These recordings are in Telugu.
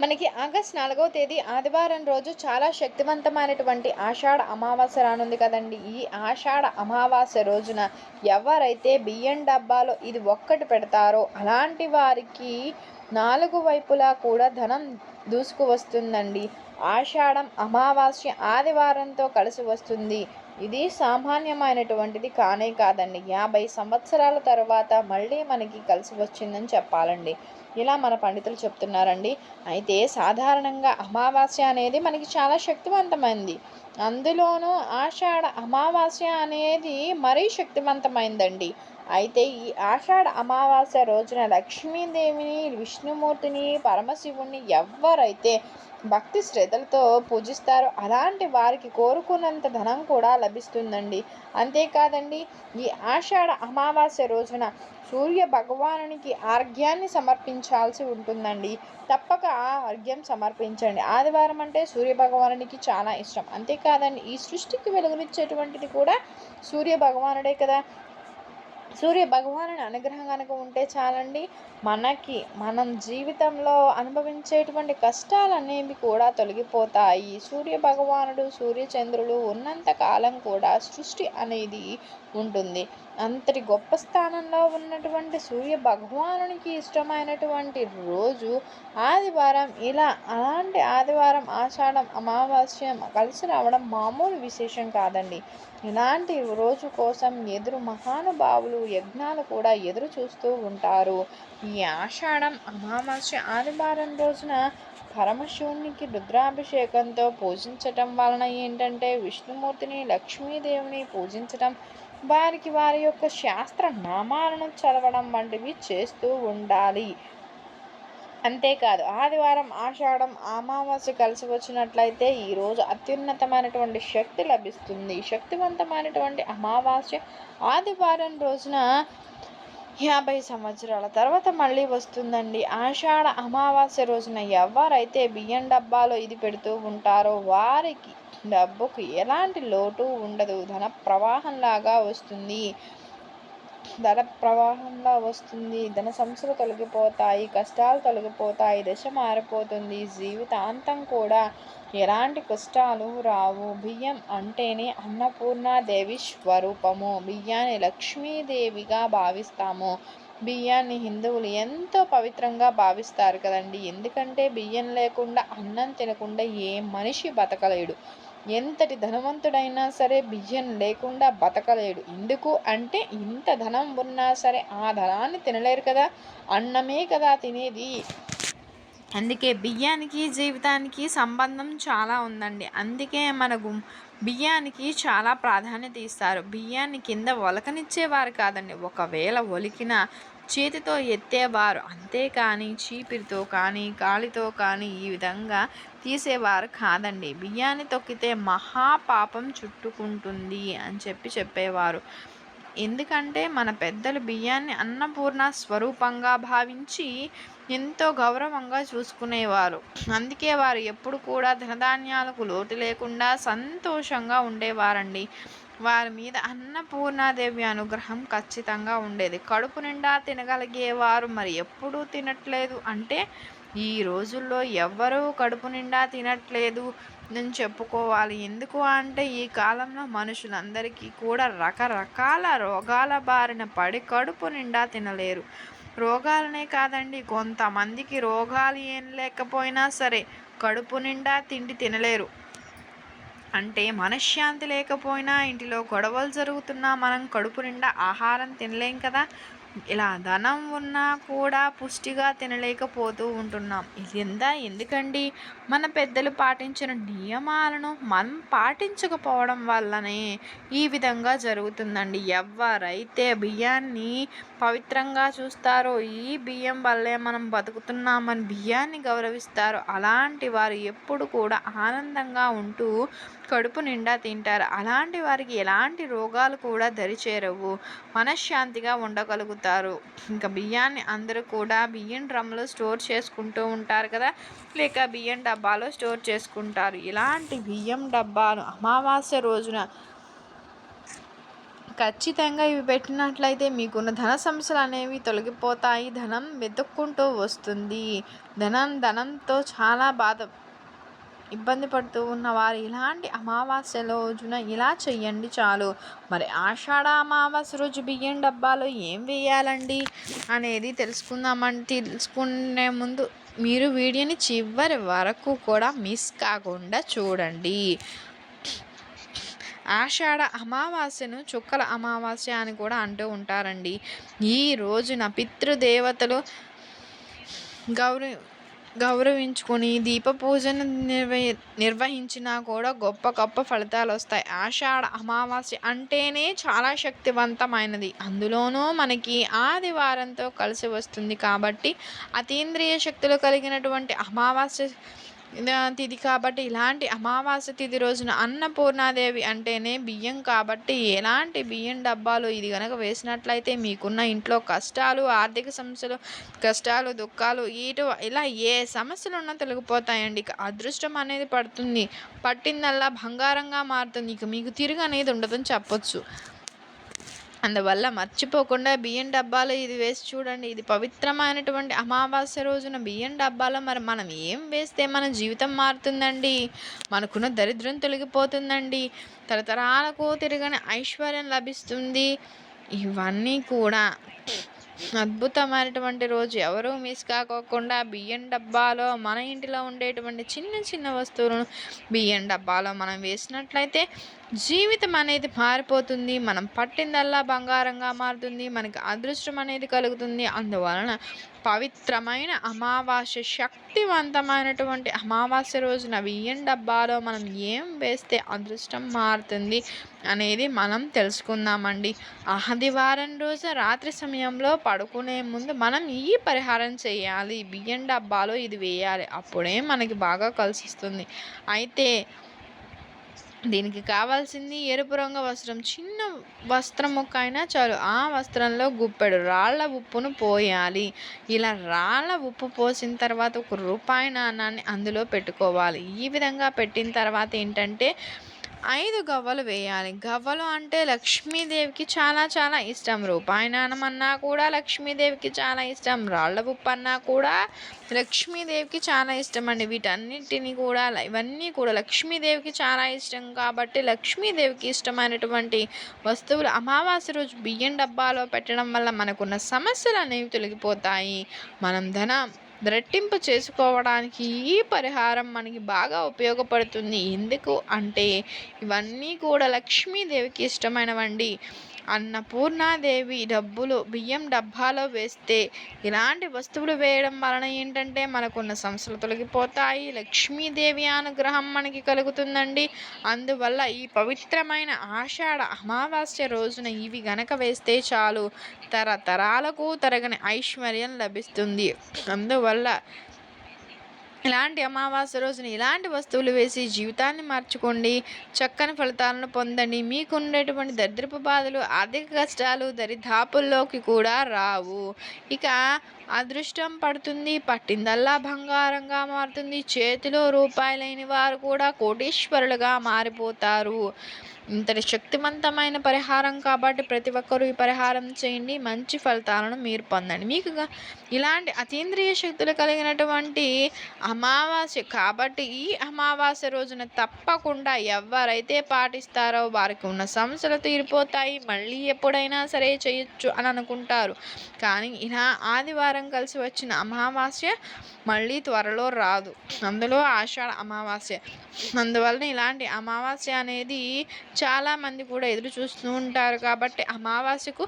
మనకి ఆగస్ట్ 4వ తేదీ ఆదివారం రోజు చాలా శక్తివంతమైనటువంటి ఆషాఢ అమావాస్య రానుంది కదండీ! ఈ ఆషాఢ అమావాస్య రోజున ఎవరైతే బియ్యం డబ్బాలో ఇది ఒక్కటి పెడతారో అలాంటి వారికి 4 వైపులా కూడా ధనం దూసుకువస్తుందండి. ఆషాఢం అమావాస్య ఆదివారంతో కలిసి వస్తుంది. ఇది సామాన్యమైనటువంటిది కానే కాదండి. 50 సంవత్సరాల తర్వాత మళ్ళీ మనకి కలిసి వచ్చిందని చెప్పాలండి. ఇలా మన పండితులు చెప్తున్నారండి. అయితే సాధారణంగా అమావాస్య అనేది మనకి చాలా శక్తివంతమైంది. అందులోనూ ఆషాఢ అమావాస్య అనేది మరీ శక్తివంతమైందండి. అయితే ఈ ఆషాఢ అమావాస్య రోజున లక్ష్మీదేవిని, విష్ణుమూర్తిని, పరమశివుణ్ణి ఎవ్వరైతే భక్తి శ్రద్ధలతో పూజిస్తారో అలాంటి వారికి కోరుకున్నంత ధనం కూడా లభిస్తుందండి. అంతేకాదండి, ఈ ఆషాఢ అమావాస్య రోజున సూర్య భగవానునికి ఆర్ఘ్యాన్ని సమర్పించాల్సి ఉంటుందండి. తప్పక ఆ అర్ఘ్యం సమర్పించండి. ఆదివారం అంటే సూర్య భగవానునికి చాలా ఇష్టం. అంతేకాదండి, ఈ సృష్టికి వెలుగునిచ్చేటువంటిది కూడా సూర్య భగవానుడే కదా! సూర్య భగవానుని అనుగ్రహం కనుక ఉంటే చాలండి, మనం జీవితంలో అనుభవించేటువంటి కష్టాలనేవి కూడా తొలగిపోతాయి. సూర్య భగవానుడు, సూర్యచంద్రులు ఉన్నంత కాలం కూడా సృష్టి అనేది ఉంటుంది. అంతటి గొప్ప స్థానంలో ఉన్నటువంటి సూర్య భగవానునికి ఇష్టమైనటువంటి రోజు ఆదివారం. అలాంటి ఆదివారం ఆషాఢం అమావాస్య కలిసి రావడం మామూలు విశేషం కాదండి. ఇలాంటి రోజు కోసం మహానుభావులు యజ్ఞాలు కూడా ఎదురు చూస్తూ ఉంటారు. ఈ ఆషాఢం అమావాస్య ఆదివారం రోజున పరమశివునికి రుద్రాభిషేకంతో పూజించటం వలన ఏంటంటే విష్ణుమూర్తిని, లక్ష్మీదేవిని పూజించటం, వారి యొక్క శాస్త్ర నామాలను చదవడం వంటివి చేస్తూ ఉండాలి. అంతేకాదు, ఆదివారం ఆషాఢం అమావాస్య కలిసి వచ్చినట్లయితే ఈరోజు అత్యున్నతమైనటువంటి శక్తి లభిస్తుంది. శక్తివంతమైనటువంటి అమావాస్య ఆదివారం రోజున 50 సంవత్సరాల తర్వాత మళ్ళీ వస్తుందండి. ఆషాఢ అమావాస్య రోజున ఎవరైతే బియ్యం డబ్బాలో ఇది పెడుతూ ఉంటారో వారికి డబ్బుకు ఎలాంటి లోటు ఉండదు. ధన ప్రవాహంలాగా వస్తుంది. ధన సమస్యలు తొలగిపోతాయి, కష్టాలు తొలగిపోతాయి, దశ మారిపోతుంది. జీవితాంతం కూడా ఎలాంటి కష్టాలు రావు. బియ్యం అంటేనే అన్నపూర్ణాదేవి స్వరూపము. బియ్యాన్ని లక్ష్మీదేవిగా భావిస్తాము. బియ్యాన్ని హిందువులు ఎంతో పవిత్రంగా భావిస్తారు కదండి. ఎందుకంటే బియ్యం లేకుండా, అన్నం తినకుండా ఏ మనిషి బతకలేడు. ఎంతటి ధనవంతుడైనా సరే బియ్యం లేకుండా బతకలేడు. ఎందుకు అంటే ఇంత ధనం ఉన్నా సరే ఆ ధనాన్ని తినలేరు కదా, అన్నమే కదా తినేది. అందుకే బియ్యానికి జీవితానికి సంబంధం చాలా ఉందండి. అందుకే బియ్యానికి చాలా ప్రాధాన్యత ఇస్తారు. బియ్యాన్ని కింద ఒలకనిచ్చేవారు కాదండి. ఒకవేళ ఒలికిన చేతితో ఎత్తేవారు, అంతేకాని చీపిరితో కానీ కాలితో కానీ ఈ విధంగా తీసేవారు కాదండి. బియ్యాన్ని తొక్కితే మహాపాపం చుట్టుకుంటుంది అని చెప్పేవారు. ఎందుకంటే మన పెద్దలు బియ్యాన్ని అన్నపూర్ణ స్వరూపంగా భావించి ఎంతో గౌరవంగా చూసుకునేవారు. అందుకే వారు ఎప్పుడు కూడా ధనధాన్యాలకు లోటు లేకుండా సంతోషంగా ఉండేవారండి. వారి మీద అన్నపూర్ణాదేవి అనుగ్రహం ఖచ్చితంగా ఉండేది. కడుపు నిండా తినగలిగేవారు మరి ఎప్పుడూ తినట్లేదు అంటే ఈ రోజుల్లో ఎవ్వరూ కడుపు నిండా తినట్లేదు అని చెప్పుకోవాలి. ఎందుకు అంటే ఈ కాలంలో మనుషులందరికీ కూడా రకరకాల రోగాల బారిన పడి కడుపు నిండా తినలేరు. రోగాలనే కాదండి, కొంతమందికి రోగాలు ఏం లేకపోయినా సరే కడుపు నిండా తిండి తినలేరు. అంటే మనశ్శాంతి లేకపోయినా, ఇంటిలో గొడవలు జరుగుతున్నా మనం కడుపు నిండా ఆహారం తినలేం కదా. ఇలా ధనం ఉన్నా కూడా పుష్టిగా తినలేకపోతూ ఉంటున్నాం. ఎందుకండి? మన పెద్దలు పాటించిన నియమాలను మనం పాటించకపోవడం వల్లనే ఈ విధంగా జరుగుతుందండి. ఎవరైతే బియ్యాన్ని పవిత్రంగా చూస్తారో, ఈ బియ్యం వల్లే మనం బతుకుతున్నామని బియ్యాన్ని గౌరవిస్తారో అలాంటి వారు ఎప్పుడు కూడా ఆనందంగా ఉంటూ కడుపు నిండా తింటారు. అలాంటి వారికి ఎలాంటి రోగాలు కూడా దరిచేరవు. మనశ్శాంతిగా ఉండగలుగుతారు. ఇంకా బియ్యాన్ని అందరూ కూడా బియ్యం డ్రమ్లో స్టోర్ చేసుకుంటూ ఉంటారు కదా, లేక బియ్యం డబ్బాలో స్టోర్ చేసుకుంటారు. ఇలాంటి బియ్యం డబ్బాను అమావాస్య రోజున ఖచ్చితంగా ఇవి పెట్టినట్లయితే మీకున్న ధన సమస్యలు అనేవి తొలగిపోతాయి. ధనం వెతుక్కుంటూ వస్తుంది. ధనంతో చాలా ఇబ్బంది పడుతూ ఉన్నవారు ఇలాంటి అమావాస్య రోజున ఇలా చెయ్యండి చాలు. మరి ఆషాఢ అమావాస్య రోజు బియ్యం డబ్బాలో ఏం వేయాలండి అనేది తెలుసుకునే ముందు మీరు వీడియోని చివరి వరకు కూడా మిస్ కాకుండా చూడండి. ఆషాఢ అమావాస్యను చుక్కల అమావాస్య అని కూడా అంటూ ఉంటారండి. ఈ రోజున పితృదేవతలు గౌరవించుకొని దీప పూజను నిర్వహించినా కూడా గొప్ప ఫలితాలు వస్తాయి. ఆషాఢ అమావాస్య అంటేనే చాలా శక్తివంతమైనది. అందులోనూ మనకి ఆదివారంతో కలిసి వస్తుంది కాబట్టి అతీంద్రియ శక్తులు కలిగినటువంటి అమావాస్య తిథి కాబట్టి ఇలాంటి అమావాస్య తిథి రోజున అన్నపూర్ణాదేవి అంటేనే బియ్యం కాబట్టి ఎలాంటి బియ్యం డబ్బాలు ఇది కనుక వేసినట్లయితే మీకున్న ఇంట్లో కష్టాలు, ఆర్థిక సమస్యలు, కష్టాలు, దుఃఖాలు ఇలా ఏ సమస్యలు ఉన్నా తొలగిపోతాయండి. ఇక అదృష్టం అనేది పడుతుంది. పట్టిందల్లా బంగారంగా మారుతుంది. ఇక మీకు తిరుగు అనేది ఉండదని చెప్పొచ్చు. అందువల్ల మర్చిపోకుండా బియ్యం డబ్బాలో ఇది వేసి చూడండి. ఇది పవిత్రమైనటువంటి అమావాస్య రోజున బియ్యం డబ్బాలో మరి మనం ఏం వేస్తే మన జీవితం మారుతుందండి, మనకున్న దరిద్రం తొలగిపోతుందండి, తరతరాలకు తిరగని ఐశ్వర్యం లభిస్తుంది. ఇవన్నీ కూడా అద్భుతమైనటువంటి రోజు. ఎవరూ మిస్ కాకోకుండా బియ్యం డబ్బాలో మన ఇంటిలో ఉండేటువంటి చిన్న వస్తువులను బియ్యం డబ్బాలో మనం వేసినట్లయితే జీవితం అనేది మారిపోతుంది. మనం పట్టిందల్లా బంగారంగా మారుతుంది. మనకి అదృష్టం అనేది కలుగుతుంది. అందువలన పవిత్రమైన అమావాస్య, శక్తివంతమైనటువంటి అమావాస్య రోజున బియ్యం డబ్బాలో మనం ఏం వేస్తే అదృష్టం మారుతుంది అనేది మనం తెలుసుకుందామండి. ఆదివారం రోజు రాత్రి సమయంలో పడుకునే ముందు మనం ఈ పరిహారం చేయాలి. బియ్యం డబ్బాలో ఇది వేయాలి. అప్పుడే మనకి బాగా కలిసిస్తుంది. అయితే దీనికి కావాల్సింది ఎరుపు రంగు వస్త్రం. చిన్న వస్త్రం ముక్క అయినా చాలు. ఆ వస్త్రంలో గుప్పెడు రాళ్ళ ఉప్పును పోయాలి. ఇలా రాళ్ళ ఉప్పు పోసిన తర్వాత ₹1 నాణాన్ని అందులో పెట్టుకోవాలి. ఈ విధంగా పెట్టిన తర్వాత ఏంటంటే 5 గవ్వలు వేయాలి. గవ్వలు అంటే లక్ష్మీదేవికి చాలా ఇష్టం. రూపాయి నాణం అన్నా కూడా లక్ష్మీదేవికి చాలా ఇష్టం. రాళ్ళ ఉప్పు అన్నా కూడా లక్ష్మీదేవికి చాలా ఇష్టం అండి. ఇవన్నీ కూడా లక్ష్మీదేవికి చాలా ఇష్టం కాబట్టి లక్ష్మీదేవికి ఇష్టమైనటువంటి వస్తువులు అమావాస్య రోజు బియ్యం డబ్బాలో పెట్టడం వల్ల మనకున్న సమస్యలు అనేవి తొలగిపోతాయి. మనం రెట్టింపు చేసుకోవడానికి ఈ పరిహారం మనకి బాగా ఉపయోగపడుతుంది. ఎందుకు అంటే ఇవన్నీ కూడా లక్ష్మీదేవికి ఇష్టమైనవండి. అన్నపూర్ణాదేవి బియ్యం డబ్బాలో వేస్తే ఇలాంటి వస్తువులు వేయడం వలన ఏంటంటే మనకున్న సమస్యలు తొలగిపోతాయి. లక్ష్మీదేవి అనుగ్రహం మనకి కలుగుతుందండి. అందువల్ల ఈ పవిత్రమైన ఆషాఢ అమావాస్య రోజున ఇవి గనక వేస్తే చాలు, తరతరాలకు తరగని ఐశ్వర్యం లభిస్తుంది. అందువల్ల ఇలాంటి అమావాస్య రోజున ఇలాంటి వస్తువులు వేసి జీవితాన్ని మార్చుకోండి. చక్కని ఫలితాలను పొందండి. మీకు ఉండేటువంటి దరిద్రపు బాధలు, ఆర్థిక కష్టాలు దరిదాపుల్లోకి కూడా రావు. ఇక అదృష్టం పడుతుంది. పట్టిందల్లా బంగారంగా మారుతుంది. చేతిలో రూపాయి లేని వారు కూడా కోటీశ్వరులుగా మారిపోతారు. ఇంతటి శక్తివంతమైన పరిహారం కాబట్టి ప్రతి ఒక్కరూ ఈ పరిహారం చేయండి. మంచి ఫలితాలను మీరు పొందండి. మీకు ఇలాంటి అతీంద్రియ శక్తులు కలిగినటువంటి అమావాస్య కాబట్టి ఈ అమావాస్య రోజున తప్పకుండా ఎవరైతే పాటిస్తారో వారికి ఉన్న సమస్యలు తీరిపోతాయి. మళ్ళీ ఎప్పుడైనా సరే చేయొచ్చు అని అనుకుంటారు. కానీ ఇలా ఆదివారం కలిసి వచ్చిన అమావాస్య మళ్ళీ త్వరలో రాదు. అందులో ఆషాఢ అమావాస్య. అందువలన ఇలాంటి అమావాస్య అనేది చాలామంది కూడా ఎదురు చూస్తూ ఉంటారు కాబట్టి అమావాస్యకు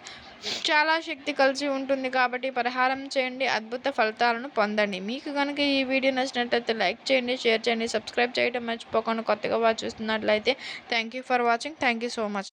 చాలా శక్తి కలిసి ఉంటుంది కాబట్టి పరిహారం చేయండి. అద్భుత ఫలితాలను పొందండి. మీకు కనుక ఈ వీడియో నచ్చినట్లయితే లైక్ చేయండి, షేర్ చేయండి, సబ్స్క్రైబ్ చేయడం మర్చిపోకుండా. కొత్తగా చూస్తున్నట్లయితే thank you for watching. Thank you so much.